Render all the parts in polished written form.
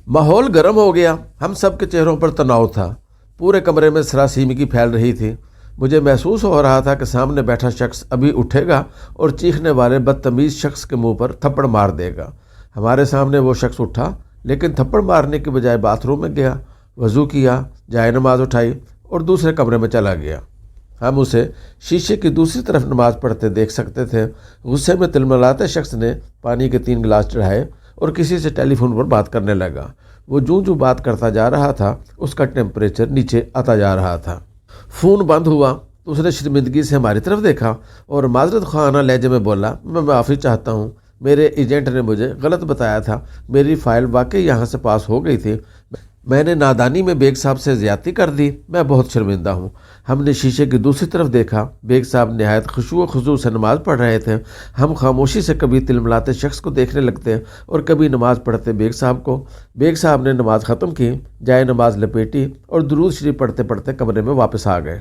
माहौल गर्म हो गया। हम सब के चेहरों पर तनाव था। पूरे कमरे में सरासीमगी फैल रही थी। मुझे महसूस हो रहा था कि सामने बैठा शख्स अभी उठेगा और चीखने वाले बदतमीज़ शख्स के मुंह पर थप्पड़ मार देगा। हमारे सामने वो शख्स उठा, लेकिन थप्पड़ मारने के बजाय बाथरूम में गया, वज़ू किया, जाए नमाज उठाई और दूसरे कमरे में चला गया। हम उसे शीशे की दूसरी तरफ नमाज पढ़ते देख सकते थे। गुस्से में तिलमिलाते शख्स ने पानी के 3 गिलास चढ़ाए और किसी से टेलीफोन पर बात करने लगा। वो जो बात करता जा रहा था, उसका टेम्परेचर नीचे आता जा रहा था। फ़ोन बंद हुआ तो उसने शर्मिंदगी से हमारी तरफ देखा और माजरत खाना लहजे में बोला, मैं माफ़ी चाहता हूँ, मेरे एजेंट ने मुझे गलत बताया था। मेरी फ़ाइल वाकई यहाँ से पास हो गई थी। मैंने नादानी में बेग साहब से ज़्यादती कर दी। मैं बहुत शर्मिंदा हूँ। हमने शीशे की दूसरी तरफ देखा। बेग साहब नहायत खुशू व खुजू से नमाज़ पढ़ रहे थे। हम खामोशी से कभी तिलमिलाते शख्स को देखने लगते और कभी नमाज़ पढ़ते बेग साहब को। बेग साहब ने नमाज़ ख़त्म की, जाए नमाज लपेटी और दुरूद शरीफ पढ़ते पढ़ते कमरे में वापस आ गए।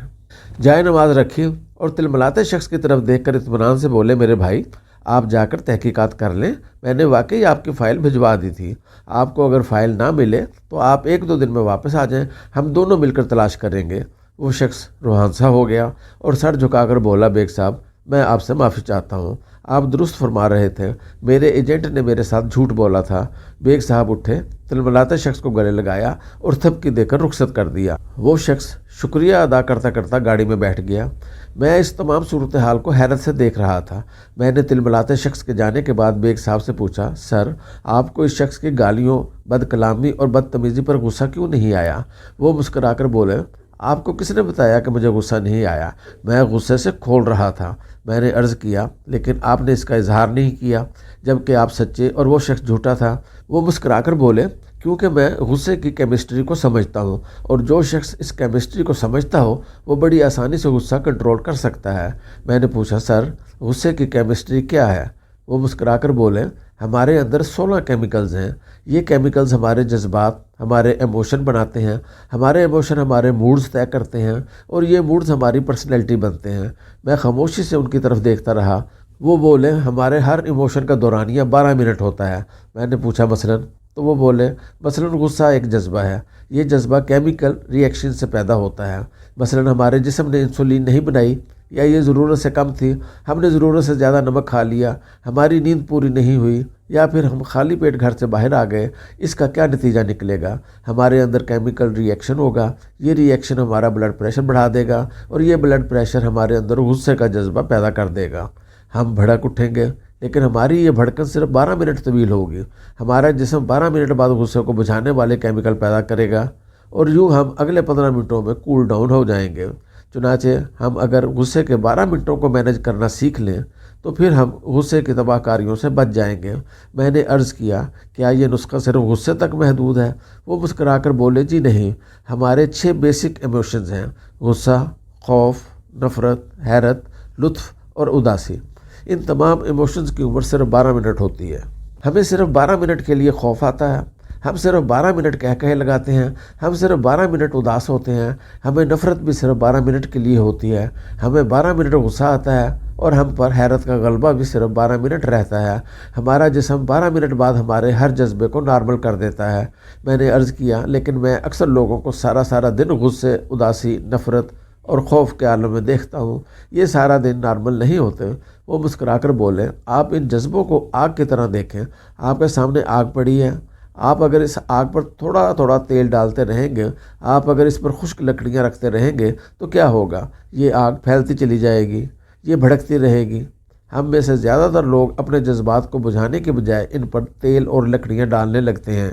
जाए नमाज रखी और तिलमिलाते शख्स की तरफ देखकर इत्मीनान से बोले, मेरे भाई, आप जाकर तहकीकात कर लें। मैंने वाकई आपकी फ़ाइल भिजवा दी थी। आपको अगर फ़ाइल ना मिले तो आप 1-2 दिन में वापस आ जाएं, हम दोनों मिलकर तलाश करेंगे। वो शख्स रूहान सा हो गया और सर झुकाकर बोला, बेग साहब, मैं आपसे माफ़ी चाहता हूँ। आप दुरुस्त फरमा रहे थे। मेरे एजेंट ने मेरे साथ झूठ बोला था। बेग साहब उठे, तिलमिलाते शख्स को गले लगाया और थपकी देकर रुखसत कर दिया। वो शख्स शुक्रिया अदा करता करता गाड़ी में बैठ गया। मैं इस तमाम सूरत हाल को हैरत से देख रहा था। मैंने तिलमिलाते शख्स के जाने के बाद बेग साहब से पूछा, सर, आपको इस शख्स की गालियों, बदकलामी और बदतमीज़ी पर गुस्सा क्यों नहीं आया? वो मुस्कराकर बोले, आपको किसने बताया कि मुझे गुस्सा नहीं आया? मैं गुस्से से खोल रहा था। मैंने अर्ज़ किया, लेकिन आपने इसका इजहार नहीं किया, जबकि आप सच्चे और वो शख्स झूठा था। वो मुस्कराकर बोले, क्योंकि मैं गुस्से की केमिस्ट्री को समझता हूँ और जो शख्स इस केमिस्ट्री को समझता हो वो बड़ी आसानी से गुस्सा कंट्रोल कर सकता है। मैंने पूछा, सर, गुस्से की केमिस्ट्री क्या है? वो मुस्कराकर बोले, हमारे अंदर 16 केमिकल्स हैं। ये केमिकल्स हमारे जज्बात, हमारे इमोशन बनाते हैं। हमारे इमोशन हमारे मूड्स तय करते हैं और ये मूड्स हमारी पर्सनैलिटी बनते हैं। मैं खामोशी से उनकी तरफ देखता रहा। वो बोले, हमारे हर इमोशन का दौरानिया 12 मिनट होता है। मैंने पूछा, मसलन? तो वो बोले, मसलन गुस्सा एक जज्बा है। ये जज्बा केमिकल रिएक्शन से पैदा होता है। मसलन हमारे जिस्म ने इंसुलिन नहीं बनाई, या ये ज़रूरत से कम थी, हमने ज़रूरत से ज़्यादा नमक खा लिया, हमारी नींद पूरी नहीं हुई, या फिर हम खाली पेट घर से बाहर आ गए। इसका क्या नतीजा निकलेगा? हमारे अंदर केमिकल रिएक्शन होगा। ये रिएक्शन हमारा ब्लड प्रेशर बढ़ा देगा और ये ब्लड प्रेशर हमारे अंदर गुस्से का जज्बा पैदा कर देगा। हम भड़क उठेंगे, लेकिन हमारी ये भड़कन सिर्फ 12 मिनट तवील होगी। हमारा जिस्म 12 मिनट बाद गुस्से को बुझाने वाले केमिकल पैदा करेगा और यूँ हम अगले 15 मिनटों में कूल डाउन हो जाएंगे। चुनाचे हम अगर गुस्से के 12 मिनटों को मैनेज करना सीख लें तो फिर हम गुस्से की तबाहकारियों से बच जाएंगे। मैंने अर्ज़ किया, क्या ये नुस्खा सिर्फ गुस्से तक महदूद है? वो मुस्कराकर बोले, जी नहीं, हमारे 6 बेसिक इमोशंस हैं, गुस्सा, खौफ, नफ़रत, हैरत, लुत्फ़ और उदासी। इन तमाम इमोशंस की उम्र सिर्फ 12 मिनट होती है। हमें सिर्फ 12 मिनट के लिए खौफ आता है। हम सिर्फ 12 मिनट कह लगाते हैं। हम सिर्फ 12 मिनट उदास होते हैं। हमें नफ़रत भी सिर्फ 12 मिनट के लिए होती है। हमें 12 मिनट गुस्सा आता है और हम पर हैरत का गलबा भी सिर्फ 12 मिनट रहता है। हमारा जिस्म 12 मिनट बाद हमारे हर जज्बे को नॉर्मल कर देता है। मैंने अर्ज़ किया, लेकिन मैं अक्सर लोगों को सारा दिन गुस्से, उदासी, नफ़रत और खौफ के आलम में देखता हूँ। ये सारा दिन नॉर्मल नहीं होते। वो मुस्कुराकर बोले, आप इन जज्बों को आग की तरह देखें। आपके सामने आग पड़ी है। आप अगर इस आग पर थोड़ा थोड़ा तेल डालते रहेंगे, आप अगर इस पर खुश्क लकड़ियाँ रखते रहेंगे तो क्या होगा? ये आग फैलती चली जाएगी, ये भड़कती रहेगी। हम में से ज़्यादातर लोग अपने जज्बात को बुझाने के बजाय इन पर तेल और लकड़ियाँ डालने लगते हैं।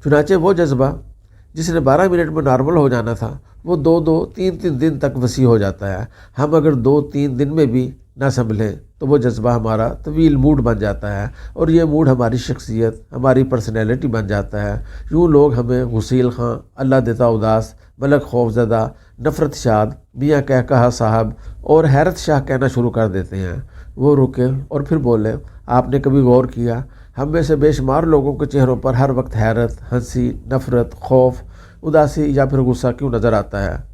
चुनाचे वो जज्बा जिसने 12 मिनट में नॉर्मल हो जाना था, वो 2-2, 3-3 दिन तक वसी हो जाता है। हम अगर 2-3 दिन में भी ना संभलें तो वो जज्बा हमारा तवील मूड बन जाता है और ये मूड हमारी शख्सियत, हमारी पर्सनैलिटी बन जाता है। यूँ लोग हमें गुसील खां, अल्लाह देता उदास, मलक खौफजदा, नफ़रत शाद, मियाँ कह कहा साहब और हैरत शाह कहना शुरू कर देते हैं। वो रुके और फिर बोले, आपने कभी गौर किया, हम में से बेशुमार लोगों के चेहरों पर हर वक्त हैरत, हंसी, नफ़रत, खौफ, उदासी या फिर गुस्सा क्यों नज़र आता है?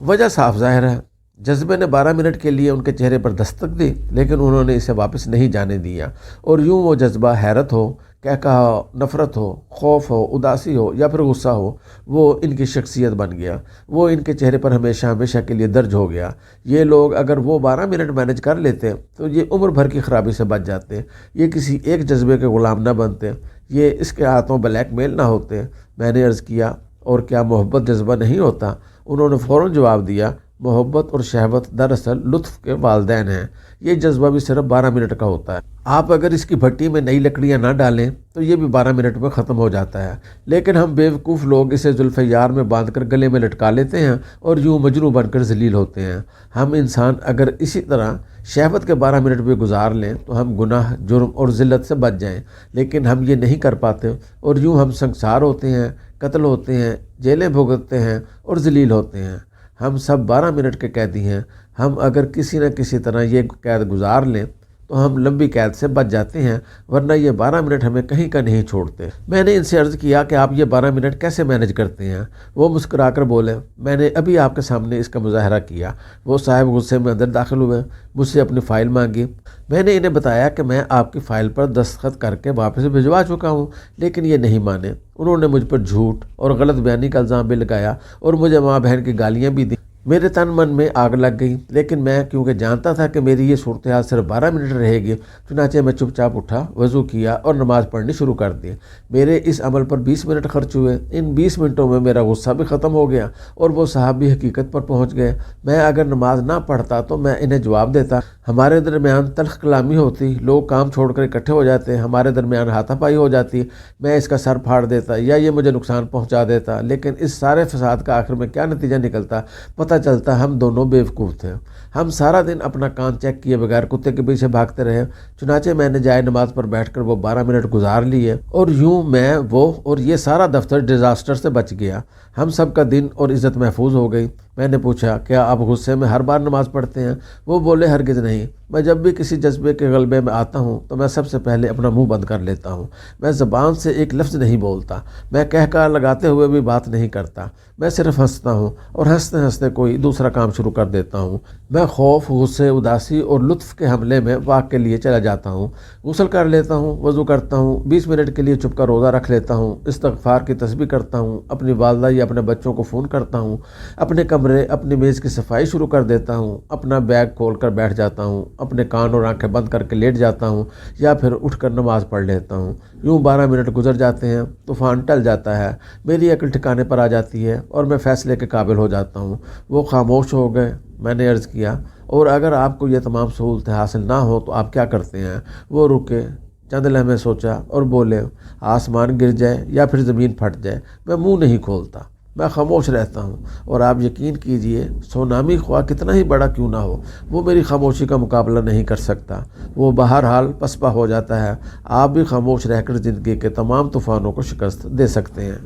वजह साफ ज़ाहिर है। جذبے نے 12 منٹ کے لیے ان کے چہرے پر دستک دی، لیکن انہوں نے اسے واپس نہیں جانے دیا، اور یوں وہ جذبہ حیرت ہو، کہا ہو، نفرت ہو، خوف ہو، اداسی ہو یا پھر غصہ ہو، وہ ان کی شخصیت بن گیا، وہ ان کے چہرے پر ہمیشہ ہمیشہ کے لیے درج ہو گیا۔ یہ لوگ اگر وہ 12 منٹ مینج کر لیتے تو یہ عمر بھر کی خرابی سے بچ جاتے، یہ کسی ایک جذبے کے غلام نہ بنتے، یہ اس کے ہاتھوں بلیک میل نہ ہوتے۔ میں نے عرض کیا، اور کیا محبت جذبہ نہیں ہوتا؟ انہوں نے فوراً جواب دیا، محبت اور شہوت دراصل لطف کے والدین ہیں، یہ جذبہ بھی صرف 12 منٹ کا ہوتا ہے۔ آپ اگر اس کی بھٹی میں نئی لکڑیاں نہ ڈالیں تو یہ بھی 12 منٹ میں ختم ہو جاتا ہے، لیکن ہم بیوقوف لوگ اسے زلف یار میں باندھ کر گلے میں لٹکا لیتے ہیں اور یوں مجنوں بن کر ذلیل ہوتے ہیں۔ ہم انسان اگر اسی طرح شہوت کے 12 منٹ بھی گزار لیں تو ہم گناہ، جرم اور ذلت سے بچ جائیں، لیکن ہم یہ نہیں کر پاتے، اور یوں ہم سنگسار ہوتے ہیں، قتل ہوتے ہیں، جیلیں بھگتتے ہیں اور ذلیل ہوتے ہیں۔ ہم سب 12 منٹ کے قیدی ہیں۔ ہم اگر کسی نہ کسی طرح یہ قید گزار لیں تو ہم لمبی قید سے بچ جاتے ہیں، ورنہ یہ 12 منٹ ہمیں کہیں کا نہیں چھوڑتے۔ میں نے ان سے عرض کیا کہ آپ یہ 12 منٹ کیسے مینج کرتے ہیں؟ وہ مسکرا کر بولے، میں نے ابھی آپ کے سامنے اس کا مظاہرہ کیا۔ وہ صاحب غصے میں اندر داخل ہوئے، مجھ سے اپنی فائل مانگی۔ میں نے انہیں بتایا کہ میں آپ کی فائل پر دستخط کر کے واپس بھجوا چکا ہوں، لیکن یہ نہیں مانے۔ انہوں نے مجھ پر جھوٹ اور غلط بیانی کا الزام بھی لگایا اور مجھے ماں بہن کی گالیاں بھی دیں۔ میرے تن من میں آگ لگ گئی، لیکن میں کیونکہ جانتا تھا کہ میری یہ صورتحال صرف 12 منٹ رہے گی، چنانچہ میں چپ چاپ اٹھا، وضو کیا اور نماز پڑھنی شروع کر دی۔ میرے اس عمل پر 20 منٹ خرچ ہوئے۔ ان 20 منٹوں میں میرا غصہ بھی ختم ہو گیا اور وہ صاحب بھی حقیقت پر پہنچ گئے۔ میں اگر نماز نہ پڑھتا تو میں انہیں جواب دیتا، ہمارے درمیان تلخ کلامی ہوتی، لوگ کام چھوڑ کر اکٹھے ہو جاتے، ہمارے درمیان ہاتھا پائی ہو جاتی، میں اس کا سر پھاڑ دیتا یا یہ مجھے نقصان پہنچا دیتا، لیکن اس سارے فساد کا آخر میں کیا نتیجہ نکلتا؟ پتہ چلتا ہم دونوں بیوقوف تھے۔ ہم سارا دن اپنا کان چیک کیے بغیر کتے کے پیچھے بھاگتے رہے۔ چنانچہ میں نے جائے نماز پر بیٹھ کر وہ 12 منٹ گزار لیے، اور یوں میں، وہ اور یہ سارا دفتر ڈیزاسٹر سے بچ گیا۔ ہم سب کا دن اور عزت محفوظ ہو گئی۔ میں نے پوچھا، کیا آپ غصے میں ہر بار نماز پڑھتے ہیں؟ وہ بولے، ہرگز نہیں۔ میں جب بھی کسی جذبے کے غلبے میں آتا ہوں تو میں سب سے پہلے اپنا منہ بند کر لیتا ہوں۔ میں زبان سے ایک لفظ نہیں بولتا، میں کہہ لگاتے ہوئے بھی بات نہیں کرتا، میں صرف ہنستا ہوں، اور ہنستے ہنستے کوئی دوسرا کام شروع کر دیتا ہوں۔ میں خوف، غصے، اداسی اور لطف کے حملے میں واک کے لیے چلا جاتا ہوں، غسل کر لیتا ہوں، وضو کرتا ہوں، 20 منٹ کے لیے چپ کا روزہ رکھ لیتا ہوں، استغفار کی تسبیح کرتا ہوں، اپنی والدہ یا اپنے بچوں کو فون کرتا ہوں، اپنے کمرے، اپنی میز کی صفائی شروع کر دیتا ہوں، اپنا بیگ کھول کر بیٹھ جاتا ہوں، اپنے کان اور آنکھیں بند کر کے لیٹ جاتا ہوں، یا پھر اٹھ کر نماز پڑھ لیتا ہوں۔ یوں 12 منٹ گزر جاتے ہیں، طوفان ٹل جاتا ہے، میری عقل ٹھکانے پر آ جاتی ہے اور میں فیصلے کے قابل ہو جاتا ہوں۔ وہ خاموش ہو گئے۔ میں نے عرض کیا، اور اگر آپ کو یہ تمام سہولتیں حاصل نہ ہو تو آپ کیا کرتے ہیں؟ وہ رکے، چند لمحے سوچا اور بولے، آسمان گر جائے یا پھر زمین پھٹ جائے، میں منہ نہیں کھولتا، میں خاموش رہتا ہوں، اور آپ یقین کیجئے سونامی خواہ کتنا ہی بڑا کیوں نہ ہو، وہ میری خاموشی کا مقابلہ نہیں کر سکتا، وہ بہرحال پسپا ہو جاتا ہے۔ آپ بھی خاموش رہ کر زندگی کے تمام طوفانوں کو شکست دے سکتے ہیں۔